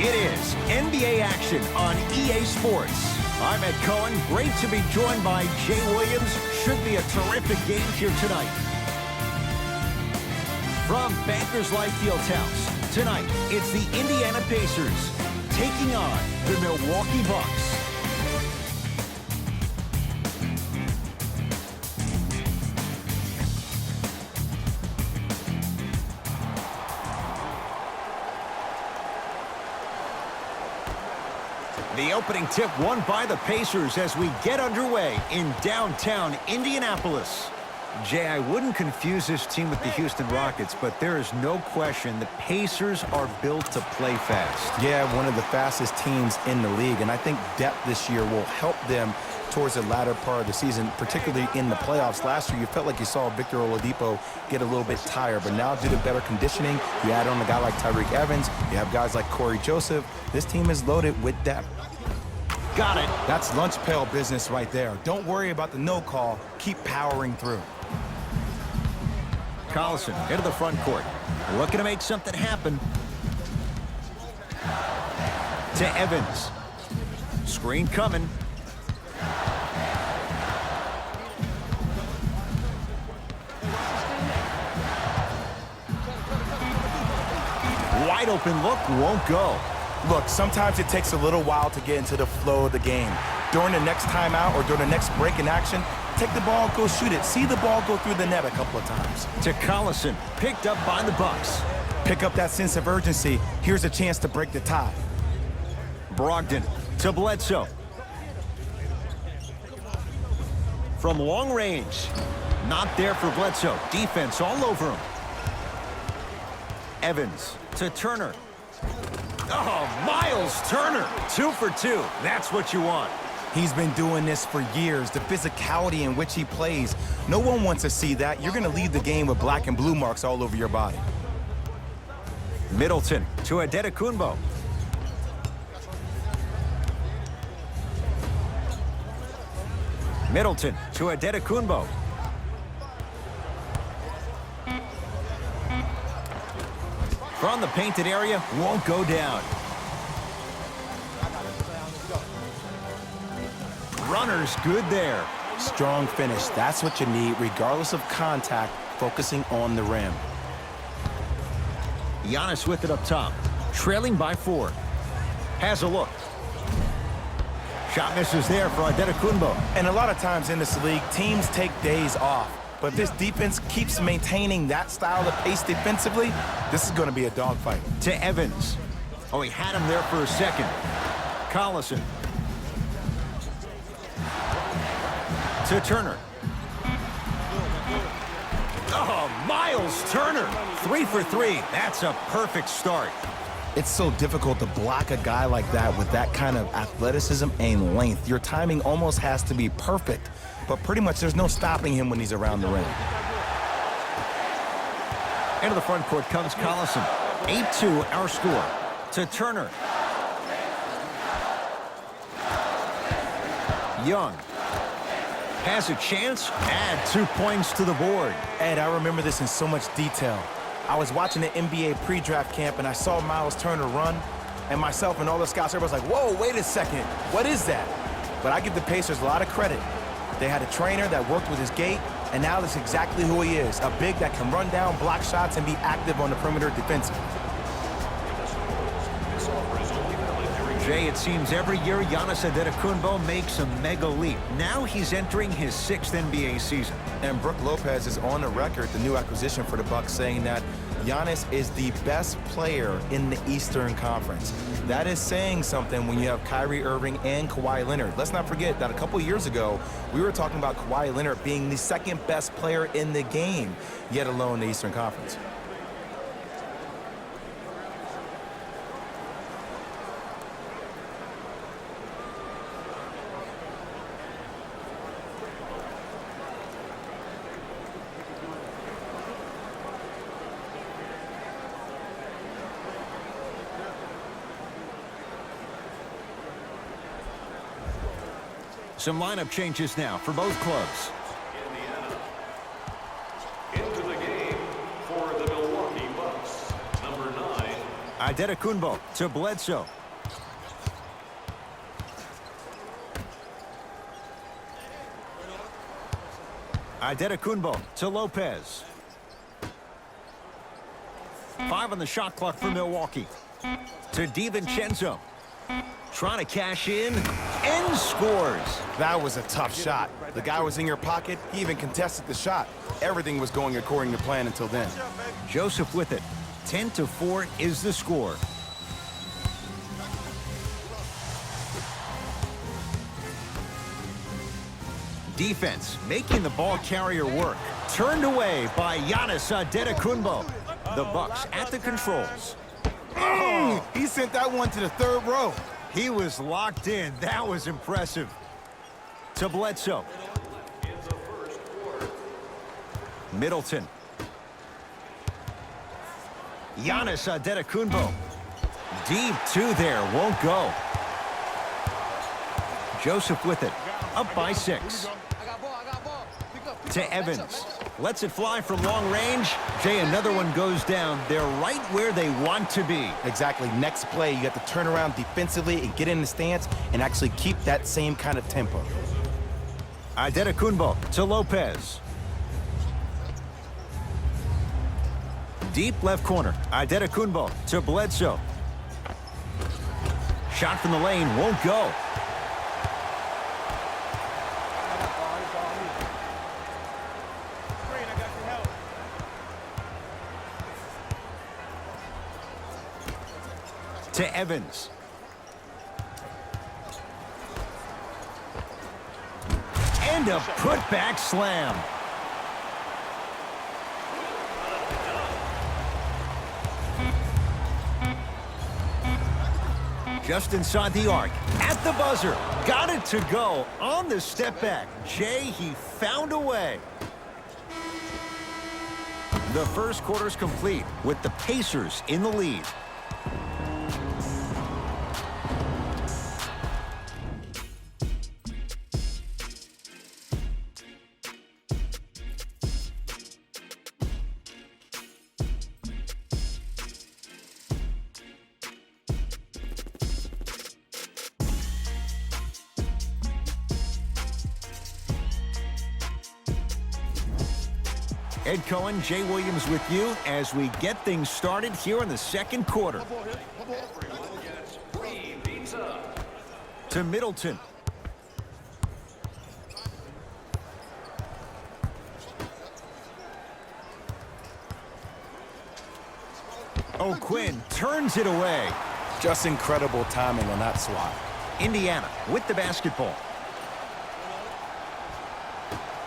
It is NBA action on EA Sports. I'm Ed Cohen. Great to be joined by Jay Williams. Should be a terrific game here tonight. From Bankers Life Fieldhouse, tonight it's the Indiana Pacers taking on the Milwaukee Bucks. The opening tip won by the Pacers as we get underway in downtown Indianapolis. Jay, I wouldn't confuse this team with the Houston Rockets, but there is no question the Pacers are built to play fast. Yeah, one of the fastest teams in the league, and I think depth this year will help them towards the latter part of the season, particularly in the playoffs. Last year, you felt like you saw Victor Oladipo get a little bit tired, but now due to better conditioning, you add on a guy like Tyreke Evans, you have guys like Corey Joseph. This team is loaded with depth. Got it. That's lunch pail business right there. Don't worry about the no call. Keep powering through. Collison into the front court. Looking to make something happen. To Evans. Screen coming. Wide open look, won't go. Look, sometimes it takes a little while to get into the flow of the game. During the next timeout or during the next break in action, take the ball, go shoot it. See the ball go through the net a couple of times. To Collison, picked up by the Bucks. Pick up that sense of urgency. Here's a chance to break the tie. Brogdon to Bledsoe. From long range. Not there for Bledsoe. Defense all over him. Evans to Turner. Oh, Miles Turner, 2 for 2. That's what you want. He's been doing this for years, the physicality in which he plays. No one wants to see that. You're going to leave the game with black and blue marks all over your body. Middleton to Adetokunbo. Middleton to Adetokunbo. From the painted area, won't go down. Runner's good there. Strong finish. That's what you need, regardless of contact, focusing on the rim. Giannis with it up top. Trailing by 4. Has a look. Shot misses there for Adetokunbo. And a lot of times in this league, teams take days off. But if this defense keeps maintaining that style of pace defensively, this is going to be a dogfight. To Evans. Oh, he had him there for a second. Collison. To Turner. Oh, Miles Turner. 3 for 3. That's a perfect start. It's so difficult to block a guy like that with that kind of athleticism and length. Your timing almost has to be perfect. But pretty much there's no stopping him when he's around the rim. Into the front court comes Collison. 8-2 our score. To Turner. Young. Has a chance. Add 2 points to the board. Ed, I remember this in so much detail. I was watching the NBA pre-draft camp and I saw Miles Turner run. And myself and all the scouts, everybody's like, whoa, wait a second. What is that? But I give the Pacers a lot of credit. They had a trainer that worked with his gait, and now that's exactly who he is. A big that can run down, block shots, and be active on the perimeter defensively. Jay, it seems every year Giannis Adetokunbo makes a mega leap. Now he's entering his 6th NBA season. And Brook Lopez is on the record, the new acquisition for the Bucks, saying that Giannis is the best player in the Eastern Conference. That is saying something when you have Kyrie Irving and Kawhi Leonard. Let's not forget that a couple years ago, we were talking about Kawhi Leonard being the 2nd best player in the game, yet alone the Eastern Conference. Some lineup changes now for both clubs. Into the game for the Milwaukee Bucks. Number 9. Adetokunbo to Bledsoe. Adetokunbo to Lopez. 5 on the shot clock for Milwaukee. To DiVincenzo. Trying to cash in and scores. That was a tough shot. The guy was in your pocket. He even contested the shot. Everything was going according to plan until then. Joseph with it. 10-4 is the score. Defense making the ball carrier work. Turned away by Giannis Adetokunbo. The Bucks at the controls. Oh, he sent that one to the third row. He was locked in. That was impressive. To Bledsoe. Middleton. Giannis Adetokunbo. Deep 2 there. Won't go. Joseph with it. Up by 6. To Evans. Lets it fly from long range. Jay, another one goes down. They're right where they want to be. Exactly. Next play, you have to turn around defensively and get in the stance and actually keep that same kind of tempo. Adetokunbo to Lopez. Deep left corner. Adetokunbo to Bledsoe. Shot from the lane won't go. To Evans. And a putback slam. Just inside the arc. At the buzzer. Got it to go on the step back. Jay, he found a way. The first quarter's complete with the Pacers in the lead. Ed Cohen, Jay Williams with you as we get things started here in the second quarter. To Middleton. O'Quinn turns it away. Just incredible timing on that swat. Indiana with the basketball.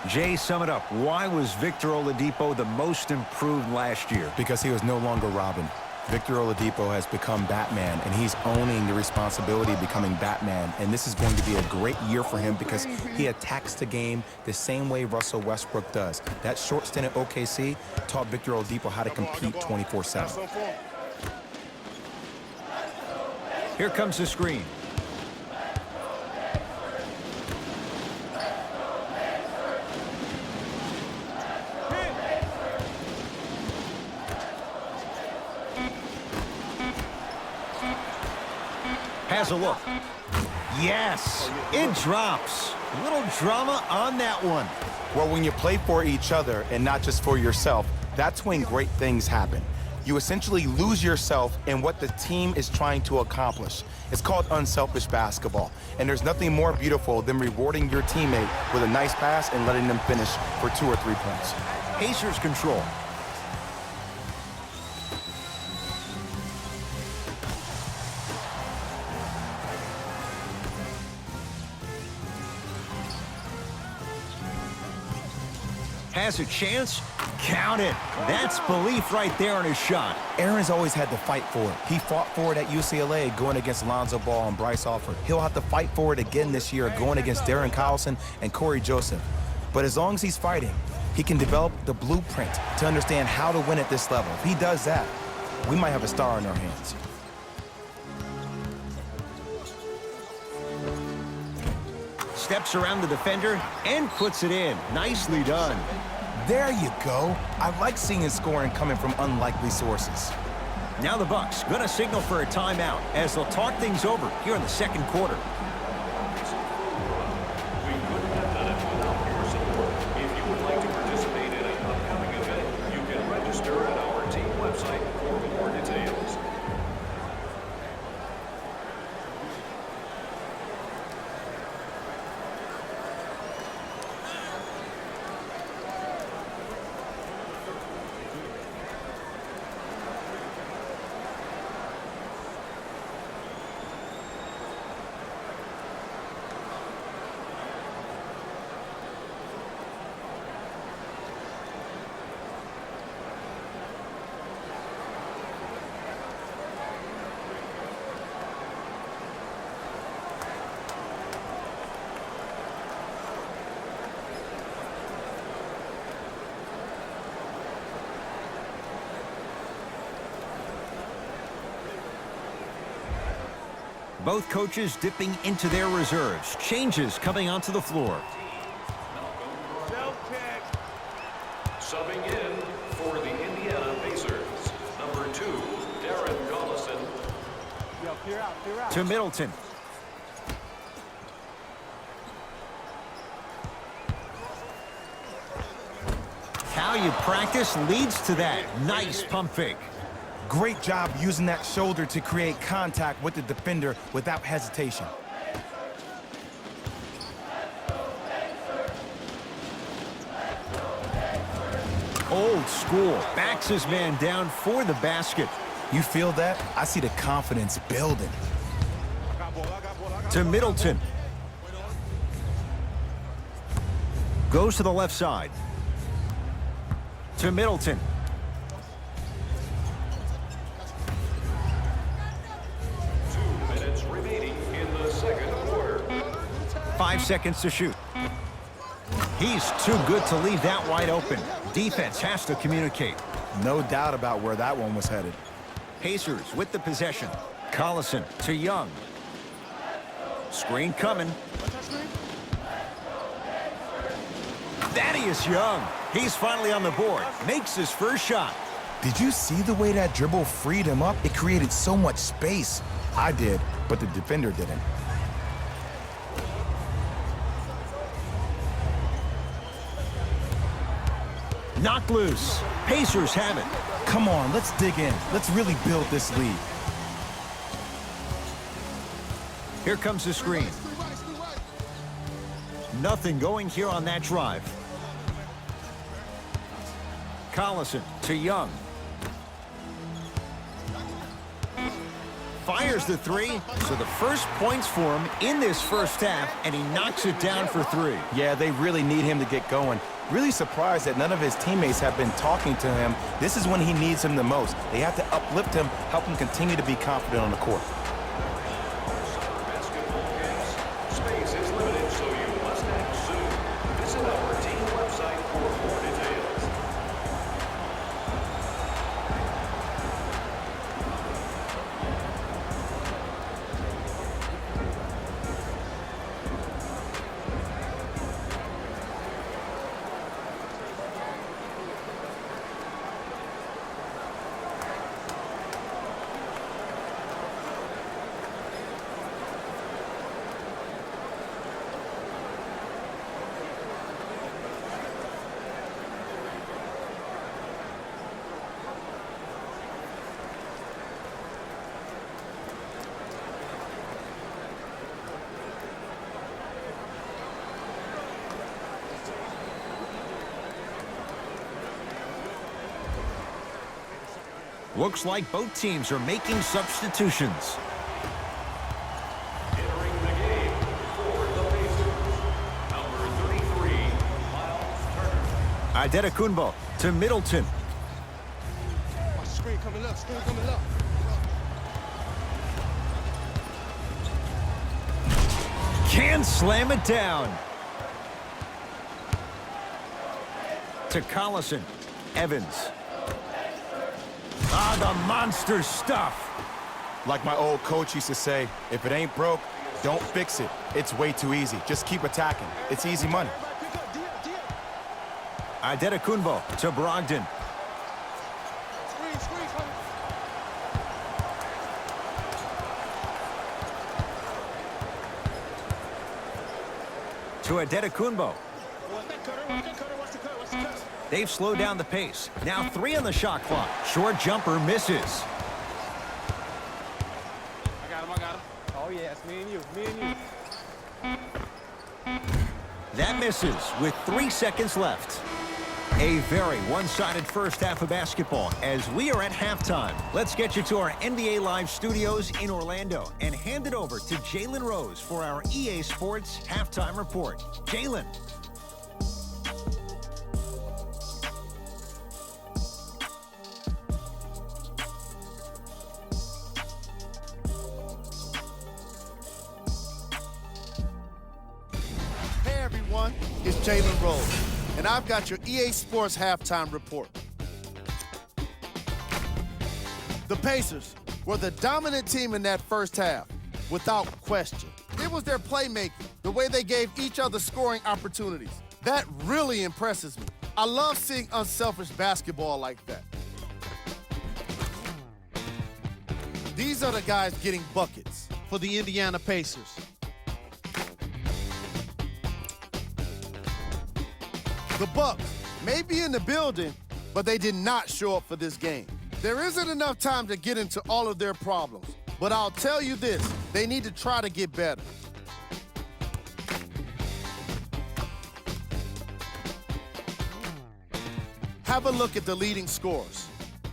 Jay, sum it up. Why was Victor Oladipo the most improved last year? Because he was no longer Robin. Victor Oladipo has become Batman, and he's owning the responsibility of becoming Batman. And this is going to be a great year for him because he attacks the game the same way Russell Westbrook does. That short stint at OKC taught Victor Oladipo how to compete 24/7. Here comes the screen. Has a look. Yes, it drops. A little drama on that one. Well, when you play for each other and not just for yourself, that's when great things happen. You essentially lose yourself in what the team is trying to accomplish. It's called unselfish basketball. And there's nothing more beautiful than rewarding your teammate with a nice pass and letting them finish for 2 or 3 points. Pacers control. Has a chance. Count it. That's belief right there on his shot. Aaron's always had to fight for it. He fought for it at UCLA going against Lonzo Ball and Bryce Alford. He'll have to fight for it again this year going against Darren Collison and Corey Joseph. But as long as he's fighting, he can develop the blueprint to understand how to win at this level. If he does that, we might have a star in our hands. Steps around the defender and puts it in. Nicely done. There you go. I like seeing scoring coming from unlikely sources. Now the Bucks going to signal for a timeout as they'll talk things over here in the second quarter. Both coaches dipping into their reserves. Changes coming onto the floor. Subbing in for the Indiana Pacers, number 2, Darren Collison. Clear out. To Middleton. How you practice leads to that. Nice pump fake. Great job using that shoulder to create contact with the defender without hesitation. Old school. Backs his man down for the basket. You feel that? I see the confidence building. To Middleton. Goes to the left side. To Middleton. Remaining in the second quarter. 5 seconds to shoot. He's too good to leave that wide open. Defense has to communicate. No doubt about where that one was headed. Pacers with the possession. Collison to Young. Screen coming. Thaddeus Young. He's finally on the board. Makes his first shot. Did you see the way that dribble freed him up? It created so much space. I did, but the defender didn't. Knocked loose. Pacers have it. Come on, let's dig in. Let's really build this lead. Here comes the screen. Nothing going here on that drive. Collison to Young. Fires the three, so the first points for him in this first half, and he knocks it down for 3. Yeah, they really need him to get going. Really surprised that none of his teammates have been talking to him. This is when he needs him the most. They have to uplift him, help him continue to be confident on the court. Space is limited, so you must act soon. Visit our team website for more details. Looks like both teams are making substitutions. Entering the game for the Pacers, number 33, Miles Turner. Adetokunbo to Middleton. Screen coming up. Can slam it down. To Collison. Evans. Ah, the monster stuff. Like my old coach used to say, if it ain't broke, don't fix it. It's way too easy. Just keep attacking. It's easy money. Adetokunbo to Brogdon. To Adetokunbo. They've slowed down the pace. Now 3 on the shot clock. Short jumper misses. I got him. Oh, yeah, it's me and you. That misses with 3 seconds left. A very one-sided first half of basketball as we are at halftime. Let's get you to our NBA Live studios in Orlando and hand it over to Jalen Rose for our EA Sports halftime report. Jalen. Hey everyone, it's Jalen Rose, and I've got your EA Sports halftime report. The Pacers were the dominant team in that first half, without question. It was their playmaking, the way they gave each other scoring opportunities. That really impresses me. I love seeing unselfish basketball like that. These are the guys getting buckets for the Indiana Pacers. The Bucks may be in the building, but they did not show up for this game. There isn't enough time to get into all of their problems, but I'll tell you this, they need to try to get better. Have a look at the leading scorers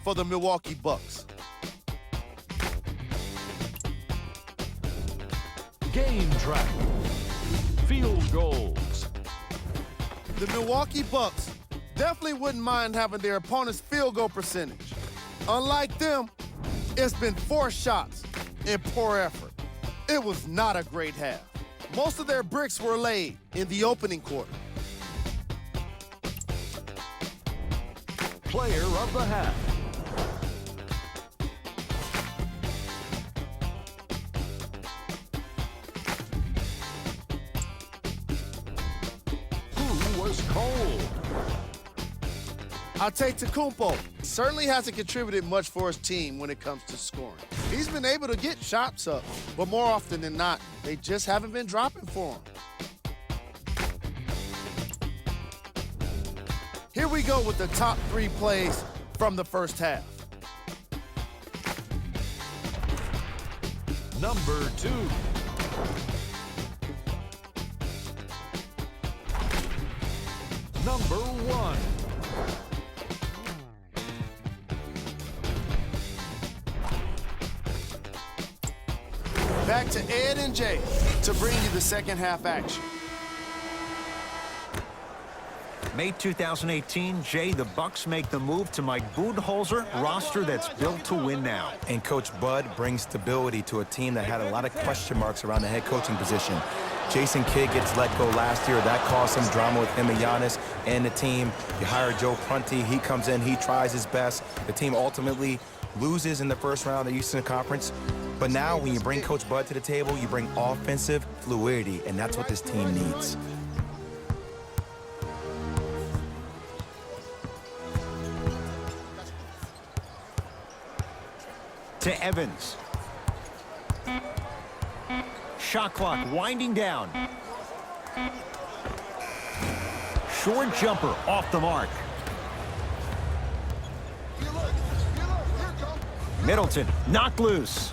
for the Milwaukee Bucks. Game track. Field goals. The Milwaukee Bucks definitely wouldn't mind having their opponent's field goal percentage. Unlike them, it's been 4 shots and poor effort. It was not a great half. Most of their bricks were laid in the opening quarter. Player of the half. Who was cold? I'll take Tecumpo. Certainly hasn't contributed much for his team when it comes to scoring. He's been able to get shots up, but more often than not, they just haven't been dropping for him. Here we go with the top 3 plays from the first half. Number 2. Number 1. Back to Ed and Jay to bring you the second half action. May 2018, Jay, the Bucks make the move to Mike Budenholzer roster that's built to win now. And Coach Bud brings stability to a team that had a lot of question marks around the head coaching position. Jason Kidd gets let go last year. That caused some drama with him and Giannis and the team. You hire Joe Prunty. He comes in. He tries his best. The team ultimately loses in the first round of the Eastern Conference. But now when you bring Coach Bud to the table, you bring offensive fluidity, and that's what this team needs. To Evans. Shot clock winding down. Short jumper off the mark. Middleton knocked loose.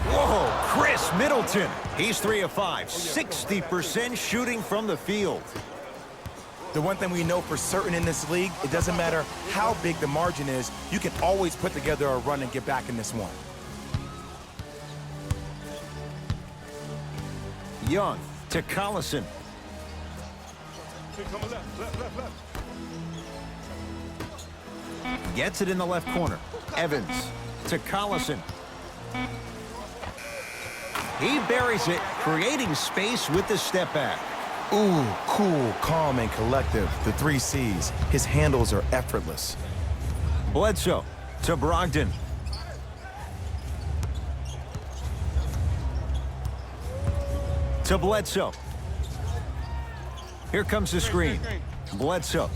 Whoa, Chris Middleton. He's 3 of 5, 60% shooting from the field. The one thing we know for certain in this league, it doesn't matter how big the margin is, you can always put together a run and get back in this one. Young to Collison. Gets it in the left corner. Evans to Collison. He buries it, creating space with the step back. Ooh, cool, calm, and collective. The 3 C's. His handles are effortless. Bledsoe to Brogdon. To Bledsoe. Here comes the screen. Bledsoe.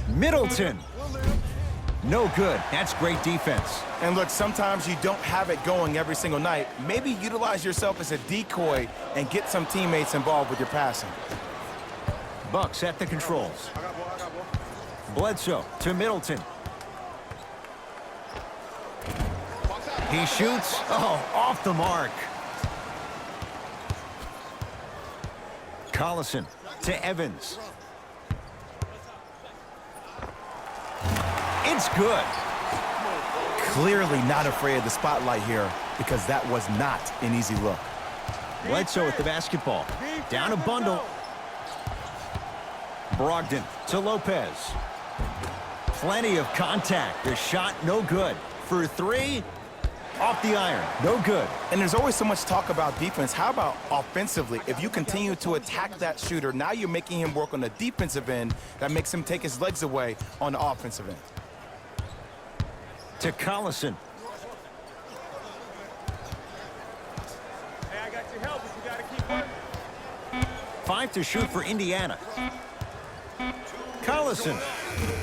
Middleton. No good. That's great defense. And look, sometimes you don't have it going every single night. Maybe utilize yourself as a decoy and get some teammates involved with your passing. Bucks at the controls. Bledsoe to Middleton. He shoots. Oh, off the mark. Collison to Evans. It's good. Clearly not afraid of the spotlight here because that was not an easy look. Bledsoe with the basketball. Down a bundle. Brogdon to Lopez. Plenty of contact. The shot no good. For three, off the iron. No good. And there's always so much talk about defense. How about offensively? If you continue to attack that shooter, now you're making him work on the defensive end. That makes him take his legs away on the offensive end. To Collison. Hey, I got your help, but you got to keep working. 5 to shoot for Indiana. Collison.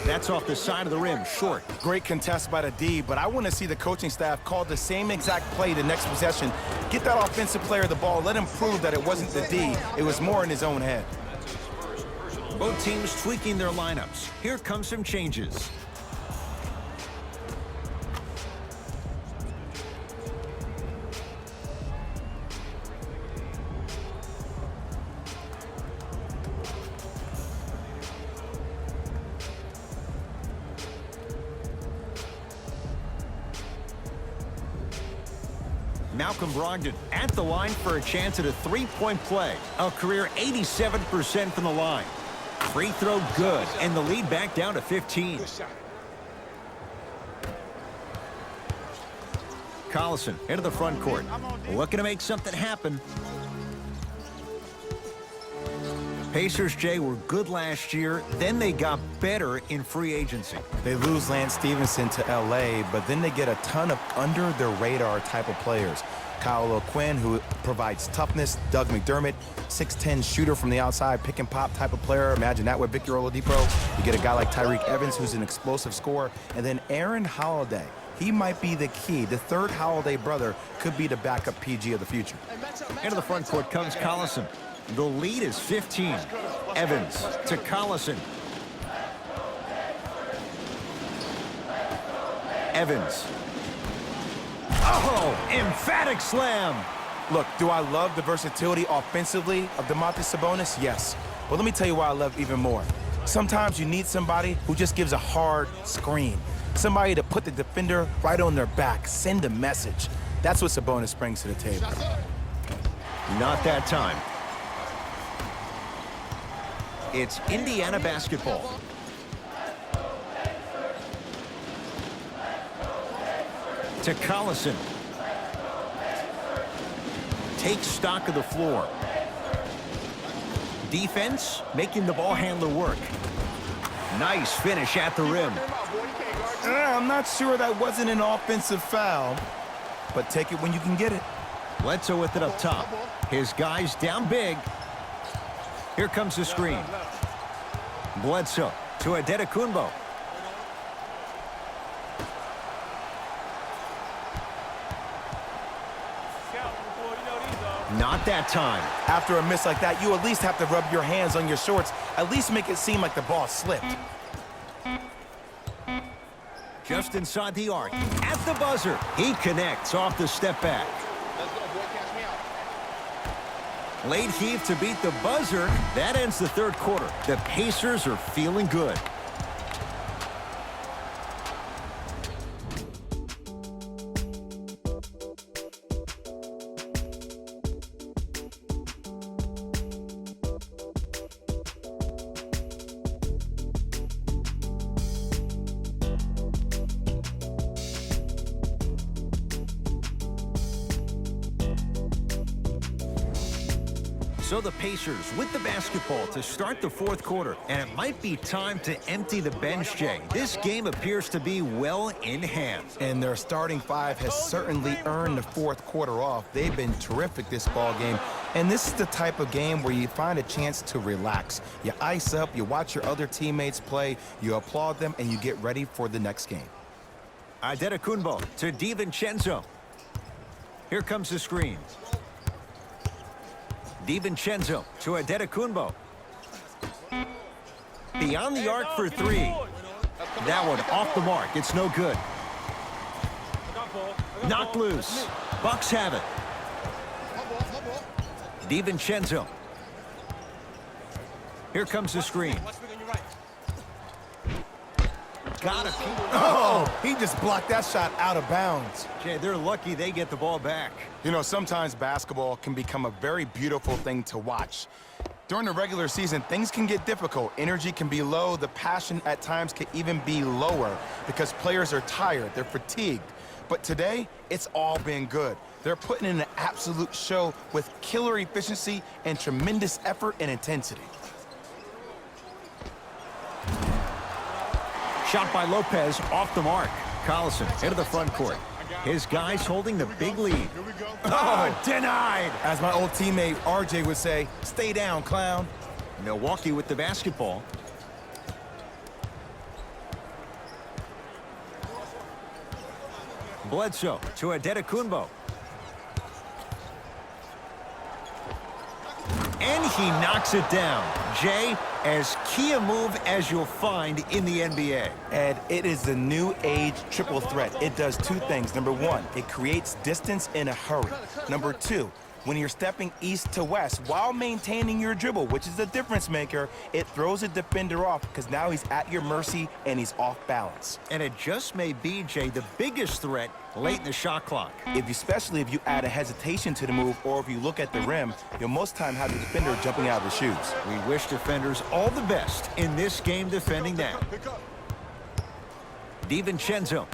That's off the side of the rim, short. Great contest by the D, but I want to see the coaching staff call the same exact play the next possession. Get that offensive player the ball. Let him prove that it wasn't the D. It was more in his own head. Both teams tweaking their lineups. Here come some changes. Malcolm Brogdon at the line for a chance at a three-point play. A career 87% from the line. Free throw good, and the lead back down to 15. Collison into the front court. Looking to make something happen. Pacers, Jay, were good last year. Then they got better in free agency. They lose Lance Stevenson to L.A., but then they get a ton of under-the-radar type of players. Kyle O'Quinn, who provides toughness. Doug McDermott, 6'10 shooter from the outside, pick-and-pop type of player. Imagine that with Victor Oladipo. You get a guy like Tyreek Evans, who's an explosive scorer. And then Aaron Holiday. He might be the key. The third Holiday brother could be the backup PG of the future. Into the front court comes Collison. The lead is 15. Evans to Collison. Evans. Oh, emphatic slam. Look, do I love the versatility offensively of Domantas Sabonis? Yes. But let me tell you why I love even more. Sometimes you need somebody who just gives a hard screen. Somebody to put the defender right on their back, send a message. That's what Sabonis brings to the table. Not that time. It's Indiana basketball. To Collison. Takes stock of the floor. Defense making the ball handler work. Nice finish at the rim. I'm not sure that wasn't an offensive foul, but take it when you can get it. Bledsoe with it up top. His guys down big. Here comes the screen. Bledsoe to Adetokunbo. Not that time. After a miss like that, you at least have to rub your hands on your shorts. At least make it seem like the ball slipped. Just inside the arc. At the buzzer. He connects off the step back. Late heave to beat the buzzer. That ends the third quarter. The Pacers are feeling good. So the Pacers with the basketball to start the fourth quarter. And it might be time to empty the bench, Jay. This game appears to be well in hand. And their starting five has certainly earned the fourth quarter off. They've been terrific this ball game. And this is the type of game where you find a chance to relax. You ice up, you watch your other teammates play, you applaud them, and you get ready for the next game. Adetokunbo to DiVincenzo. Here comes the screen. DiVincenzo to Adetokunbo. Beyond the arc for three. That one off the mark. It's no good. Knocked loose. Bucks have it. DiVincenzo. Here comes the screen. Got it. Oh, he just blocked that shot out of bounds. Jay, they're lucky they get the ball back. You know, sometimes basketball can become a very beautiful thing to watch. During the regular season, things can get difficult. Energy can be low. The passion at times can even be lower because players are tired. They're fatigued. But today, it's all been good. They're putting in an absolute show with killer efficiency and tremendous effort and intensity. Shot by Lopez off the mark. Collison into the front court. His guys holding the big lead. Oh, denied. As my old teammate RJ would say, stay down, clown. Milwaukee with the basketball. Bledsoe to Adetokunbo. And he knocks it down. Jay, as key a move as you'll find in the NBA. Ed, it is the new age triple threat. It does two things. Number one, it creates distance in a hurry. Number two, when you're stepping east to west while maintaining your dribble, which is a difference maker, it throws a defender off because now he's at your mercy and he's off balance. And it just may be, Jay, the biggest threat late in the shot clock. Especially if you add a hesitation to the move or if you look at the rim, you'll most time have the defender jumping out of the shoes. We wish defenders all the best in this game defending that. DiVincenzo.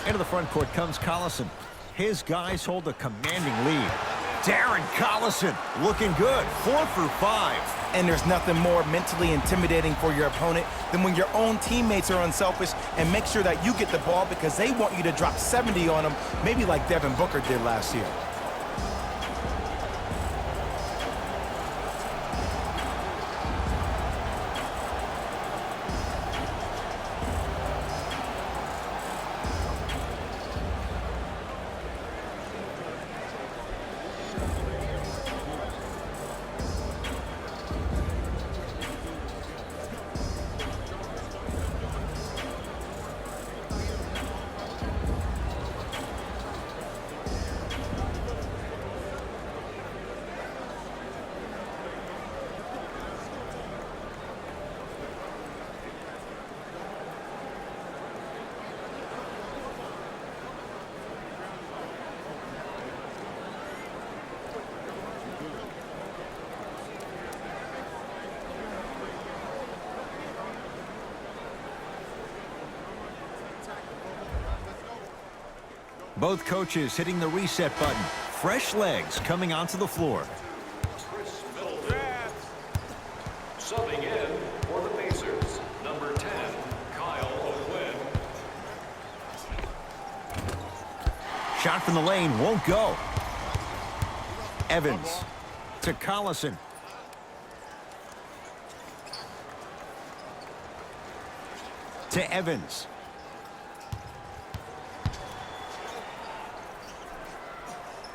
Into the front court comes Collison. His guys hold a commanding lead. Darren Collison looking good, 4 for 5. And there's nothing more mentally intimidating for your opponent than when your own teammates are unselfish and make sure that you get the ball because they want you to drop 70 on them, maybe like Devin Booker did last year. Both coaches hitting the reset button. Fresh legs coming onto the floor. Chris Middleton. Subbing in for the Pacers, number 10, Kyle O'Quinn. Shot from the lane won't go. Evans to Collison. To Evans.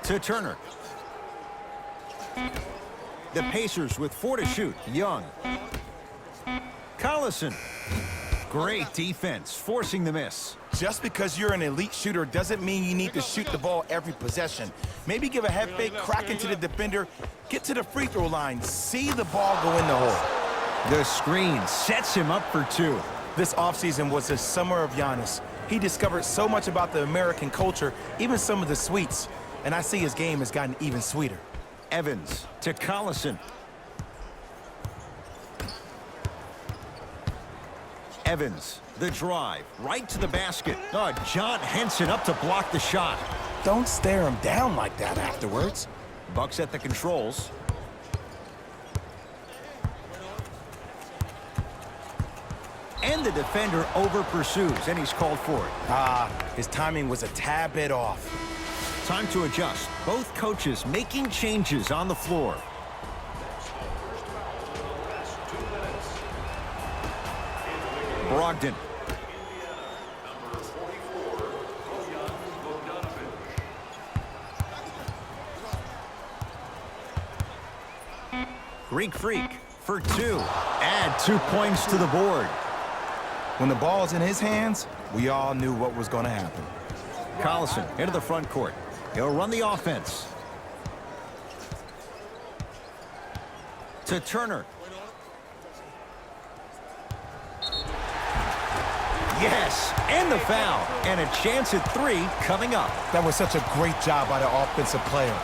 To Turner. The Pacers with 4 to shoot. Young. Collison. Great defense, forcing the miss. Just because you're an elite shooter doesn't mean you need to shoot the ball every possession. Maybe give a head fake, crack into the defender, get to the free throw line, see the ball go in the hole. The screen sets him up for 2. This offseason was the summer of Giannis. He discovered so much about the American culture, even some of the sweets. And I see his game has gotten even sweeter. Evans to Collison. Evans, the drive, right to the basket. Oh, John Henson up to block the shot. Don't stare him down like that afterwards. Bucks at the controls. And the defender over pursues, and he's called for it. His timing was a tad bit off. time to adjust. Both coaches making changes on the floor. Brogdon. Greek Freak for 2. Add 2 points to the board. When the ball's in his hands, we all knew what was going to happen. Collison into the front court. He'll run the offense. To Turner. Yes, and the foul. And a chance at 3 coming up. That was such a great job by the offensive player.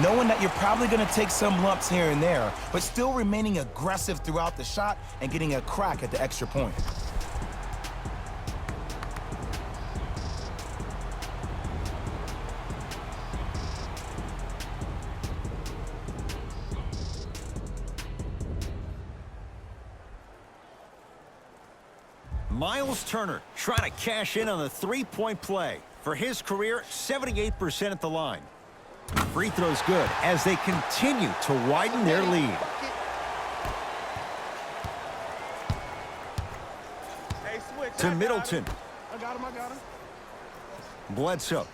Knowing that you're probably going to take some lumps here and there, but still remaining aggressive throughout the shot and getting a crack at the extra point. Miles Turner trying to cash in on the three-point play. For his career, 78% at the line. Free throws good as they continue to widen their lead. Hey, switch. To Middleton. I got him. Bledsoe.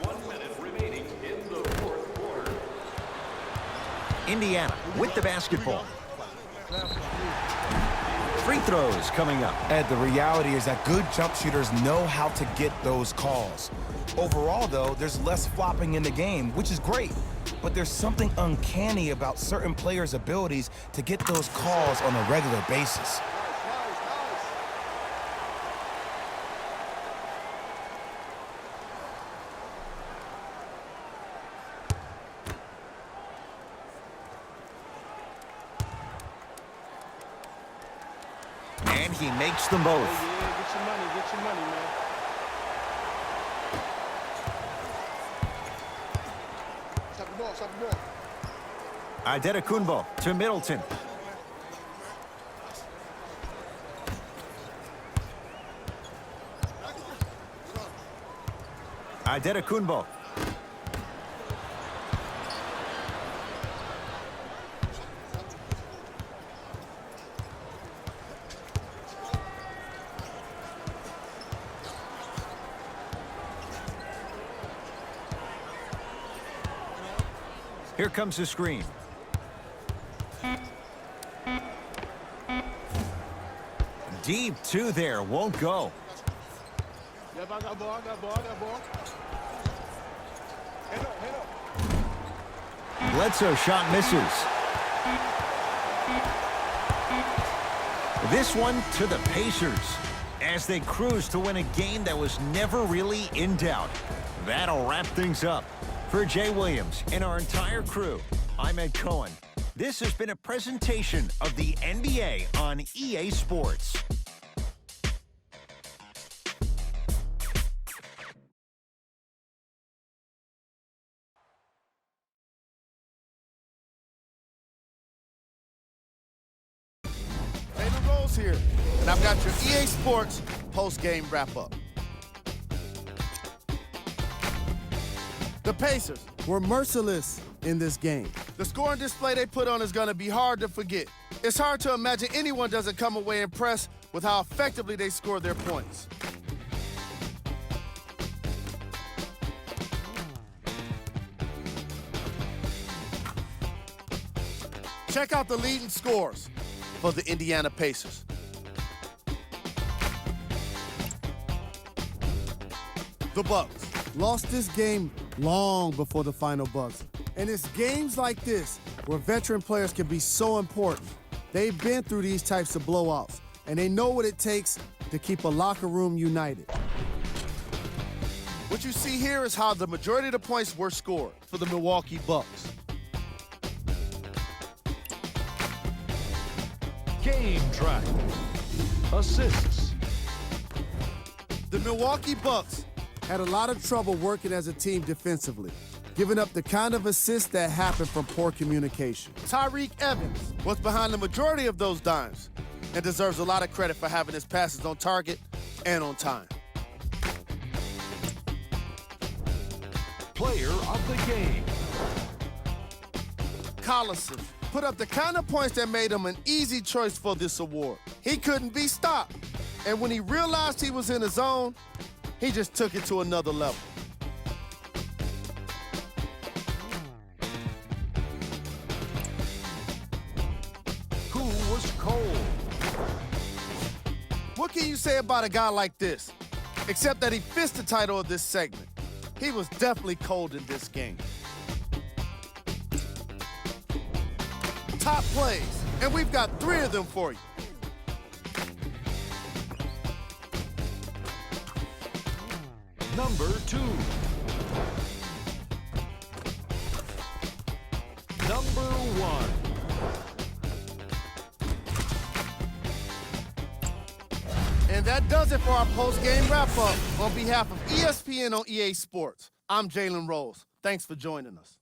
1 minute remaining in the fourth quarter. Indiana with the basketball. Free throws coming up. Ed, the reality is that good jump shooters know how to get those calls. Overall, though, there's less flopping in the game, which is great. But there's something uncanny about certain players' abilities to get those calls on a regular basis. And he makes them both. Yeah, get your money, man. Stop the ball. Adetokunbo to Middleton. Adetokunbo. Here comes the screen. Deep 2 there, won't go. Yep, I got ball. Hand up. Bledsoe shot misses. This one to the Pacers as they cruise to win a game that was never really in doubt. That'll wrap things up. For Jay Williams and our entire crew, I'm Ed Cohen. This has been a presentation of the NBA on EA Sports. Taylor Rose here, and I've got your EA Sports post-game wrap-up. The Pacers were merciless in this game. The scoring display they put on is going to be hard to forget. It's hard to imagine anyone doesn't come away impressed with how effectively they scored their points. Check out the leading scores for the Indiana Pacers. The Bucks lost this game long before the final buzzer. And it's games like this where veteran players can be so important. They've been through these types of blowouts, and they know what it takes to keep a locker room united. What you see here is how the majority of the points were scored for the Milwaukee Bucks. Game track. Assists. The Milwaukee Bucks had a lot of trouble working as a team defensively, giving up the kind of assists that happen from poor communication. Tyreke Evans was behind the majority of those dimes and deserves a lot of credit for having his passes on target and on time. Player of the Game. Collison put up the kind of points that made him an easy choice for this award. He couldn't be stopped. And when he realized he was in his zone, he just took it to another level. Who was cold? What can you say about a guy like this? Except that he fits the title of this segment. He was definitely cold in this game. Top plays, and we've got 3 of them for you. Number 2. Number 1. And that does it for our post-game wrap-up. On behalf of ESPN on EA Sports, I'm Jalen Rose. Thanks for joining us.